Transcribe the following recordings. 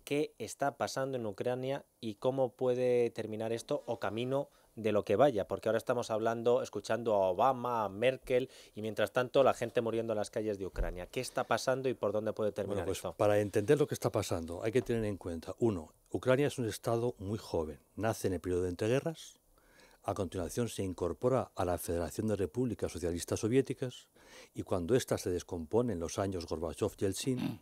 qué está pasando en Ucrania y cómo puede terminar esto o camino de lo que vaya, porque ahora estamos hablando, escuchando a Obama, a Merkel y mientras tanto la gente muriendo en las calles de Ucrania. ¿Qué está pasando y por dónde puede Bueno, terminar pues esto? para entender lo que está pasando hay que tener en cuenta, uno, Ucrania es un estado muy joven, nace en el periodo de entreguerras, a continuación se incorpora a la Federación de Repúblicas Socialistas Soviéticas y cuando ésta se descompone en los años Gorbachev-Yeltsin,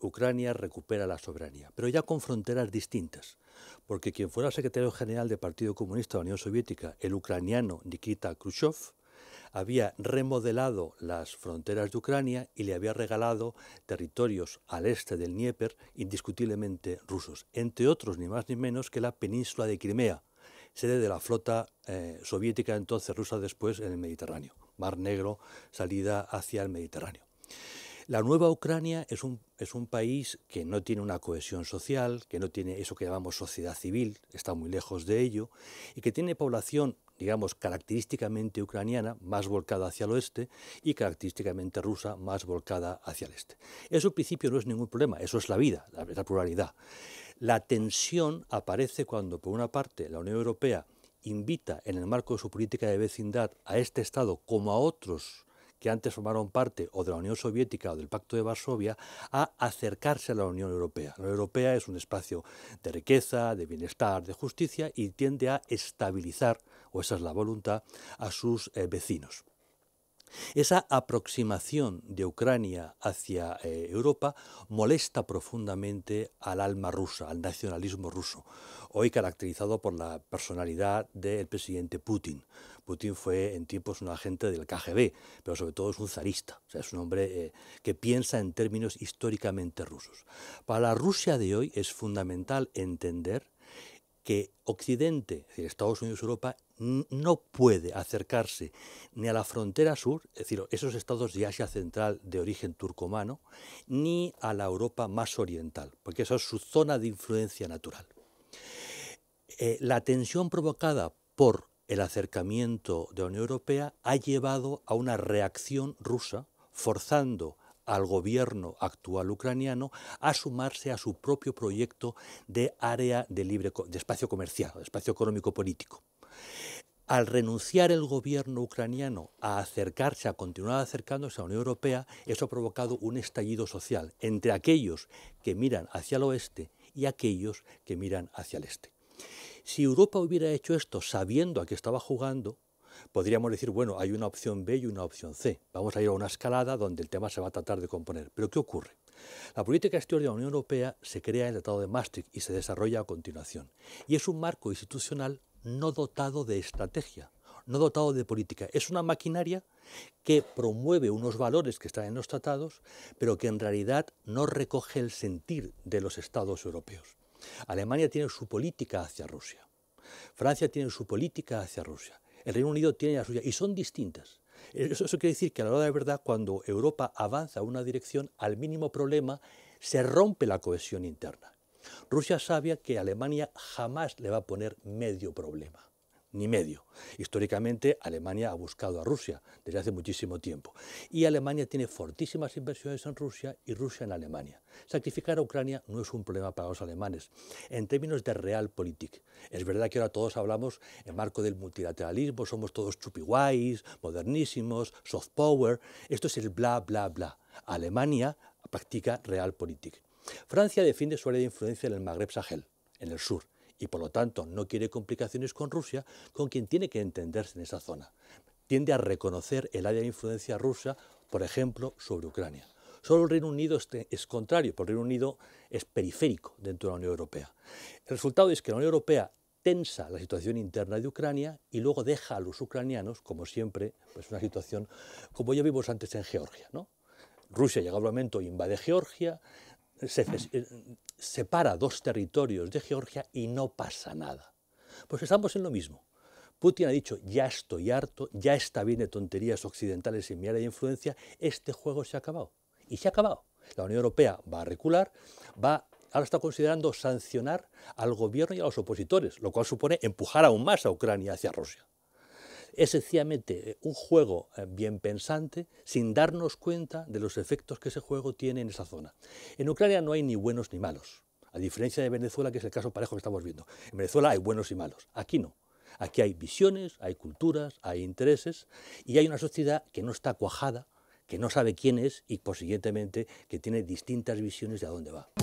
Ucrania recupera la soberanía, pero ya con fronteras distintas, porque quien fuera secretario general del Partido Comunista de la Unión Soviética, el ucraniano Nikita Khrushchev, había remodelado las fronteras de Ucrania y le había regalado territorios al este del Dnieper indiscutiblemente rusos, entre otros ni más ni menos que la península de Crimea, sede de la flota soviética entonces rusa después en el Mediterráneo, Mar Negro, salida hacia el Mediterráneo. La nueva Ucrania es un país que no tiene una cohesión social, que no tiene eso que llamamos sociedad civil, está muy lejos de ello, y que tiene población, digamos, característicamente ucraniana, más volcada hacia el oeste, y característicamente rusa, más volcada hacia el este. Eso en principio no es ningún problema, eso es la vida, la pluralidad. La tensión aparece cuando, por una parte, la Unión Europea invita, en el marco de su política de vecindad, a este Estado, como a otros que antes formaron parte o de la Unión Soviética o del Pacto de Varsovia, a acercarse a la Unión Europea. La Unión Europea es un espacio de riqueza, de bienestar, de justicia y tiende a estabilizar, o esa es la voluntad, a sus vecinos. Esa aproximación de Ucrania hacia Europa molesta profundamente al alma rusa, al nacionalismo ruso, hoy caracterizado por la personalidad del presidente Putin. Putin fue en tiempos un agente del KGB, pero sobre todo es un zarista, o sea, es un hombre que piensa en términos históricamente rusos. Para la Rusia de hoy es fundamental entender que Occidente, es decir, Estados Unidos y Europa, no puede acercarse ni a la frontera sur, es decir, esos estados de Asia Central de origen turcomano, ni a la Europa más oriental, porque esa es su zona de influencia natural. La tensión provocada por el acercamiento de la Unión Europea ha llevado a una reacción rusa, forzando al gobierno actual ucraniano a sumarse a su propio proyecto de área de espacio comercial, de espacio económico político. Al renunciar el gobierno ucraniano a acercarse, a continuar acercándose a la Unión Europea, eso ha provocado un estallido social entre aquellos que miran hacia el oeste y aquellos que miran hacia el este. Si Europa hubiera hecho esto sabiendo a qué estaba jugando, podríamos decir, bueno, hay una opción B y una opción C. Vamos a ir a una escalada donde el tema se va a tratar de componer. Pero ¿qué ocurre? La política exterior de la Unión Europea se crea en el Tratado de Maastricht y se desarrolla a continuación. Y es un marco institucional no dotado de estrategia, no dotado de política. Es una maquinaria que promueve unos valores que están en los tratados, pero que en realidad no recoge el sentir de los estados europeos. Alemania tiene su política hacia Rusia. Francia tiene su política hacia Rusia. El Reino Unido tiene la suya y son distintas. Eso quiere decir que a la hora de verdad, cuando Europa avanza en una dirección, al mínimo problema se rompe la cohesión interna. Rusia sabe que Alemania jamás le va a poner medio problema, ni medio. Históricamente, Alemania ha buscado a Rusia desde hace muchísimo tiempo. Y Alemania tiene fortísimas inversiones en Rusia y Rusia en Alemania. Sacrificar a Ucrania no es un problema para los alemanes. En términos de realpolitik, es verdad que ahora todos hablamos en marco del multilateralismo, somos todos chupiguays, modernísimos, soft power. Esto es el bla, bla, bla. Alemania practica realpolitik. Francia defiende su área de influencia en el Magreb Sahel, en el sur, y por lo tanto no quiere complicaciones con Rusia, con quien tiene que entenderse en esa zona. Tiende a reconocer el área de influencia rusa, por ejemplo, sobre Ucrania. Solo el Reino Unido es contrario, porque el Reino Unido es periférico dentro de la Unión Europea. El resultado es que la Unión Europea tensa la situación interna de Ucrania y luego deja a los ucranianos, como siempre, pues una situación como ya vimos antes en Georgia, ¿no? Rusia llega un momento, invade Georgia, separa dos territorios de Georgia y no pasa nada. Pues estamos en lo mismo. Putin ha dicho, ya estoy harto, ya está bien de tonterías occidentales en mi área de influencia, este juego se ha acabado. Y se ha acabado. La Unión Europea va a recular, ahora está considerando sancionar al gobierno y a los opositores, lo cual supone empujar aún más a Ucrania hacia Rusia. Es sencillamente un juego bien pensante sin darnos cuenta de los efectos que ese juego tiene en esa zona. En Ucrania no hay ni buenos ni malos. A diferencia de Venezuela, que es el caso parejo que estamos viendo. En Venezuela hay buenos y malos, aquí no. Aquí hay visiones, hay culturas, hay intereses y hay una sociedad que no está cuajada, que no sabe quién es y, consiguientemente, que tiene distintas visiones de a dónde va.